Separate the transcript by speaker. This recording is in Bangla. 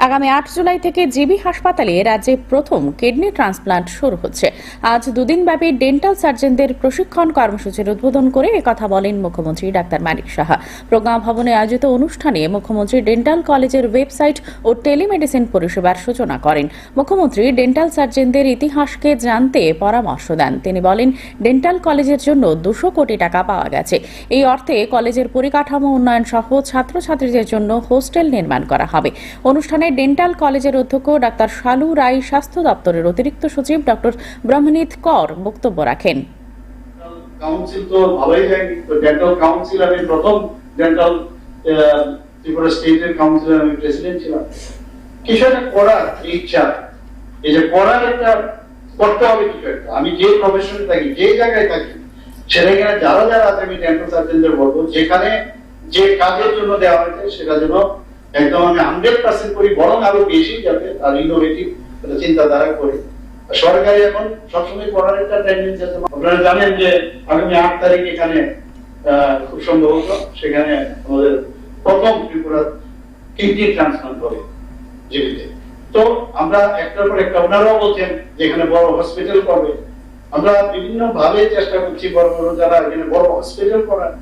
Speaker 1: আগামী 8 জুলাই থেকে জিবি হাসপাতালে রাজ্যে প্রথম কিডনি ট্রান্সপ্লান্ট শুরু হচ্ছে। আজ দুদিনব্যাপী ডেন্টাল সার্জনদের প্রশিক্ষণ কর্মসূচির উদ্বোধন করে একথা বলেন মুখ্যমন্ত্রী ডাক্তার মানিক সাহা। প্রজ্ঞা ভবনে আয়োজিত অনুষ্ঠানে মুখ্যমন্ত্রী ডেন্টাল কলেজের ওয়েবসাইট ও টেলিমেডিসিন পরিষেবার সূচনা করেন। মুখ্যমন্ত্রী ডেন্টাল সার্জনদের ইতিহাসকে জানতে পরামর্শ দেন। তিনি বলেন, ডেন্টাল কলেজের জন্য 200 কোটি টাকা পাওয়া গেছে। এই অর্থে কলেজের পরিকাঠামো উন্নয়ন সহ ছাত্রছাত্রীদের জন্য হোস্টেল নির্মাণ করা হবে। অনুষ্ঠানে ডেন্টাল কলেজের অধ্যক্ষ ডাক্তার শালু রায়, স্বাস্থ্য দপ্তরের অতিরিক্ত সচিব ডক্টর ব্রহ্মনীত কর বক্তব্য রাখেন।
Speaker 2: কাউন্সিল তো ভালোই যায়নি, তো ডেন্টাল কাউন্সিল আমি প্রথম ডেন্টাল ত্রিপুরা স্টেটের কাউন্সিল আমি প্রেসিডেন্ট ছিলাম। কিছু একটা করার ইচ্ছা, এই যে করার একটা করতে হবে কিছু একটা। আমি যে প্রফেশনে থাকি, যে জায়গায় থাকি, সেখানে যারা যারা আছে আমি ডেন্টাল সার্জনদের বলবো, যেখানে যে কাজের জন্য দেওয়া হয়েছে সেটা যেন একদম আমি 100% করি, বরং আরো বেশি যাতে আর ইনোভেটিভ চিন্তাধারা করি। সরকারি এখন সবসময় করার একটা টেন্ডেন্সি আছে। আপনারা জানেন যে আগামী 8 তারিখ এখানে খুব সম্ভবত সেখানে আমাদের প্রথম ত্রিপুরা কিডনি ট্রান্সপ্লান্ট হবে জীবিতে। তো আমরা একটার পর একটা, ওনারাও বলছেন যে এখানে বড় হসপিটাল করবে। আমরা বিভিন্ন ভাবে চেষ্টা করছি বড় বড় যারা এখানে বড় হসপিটাল করার।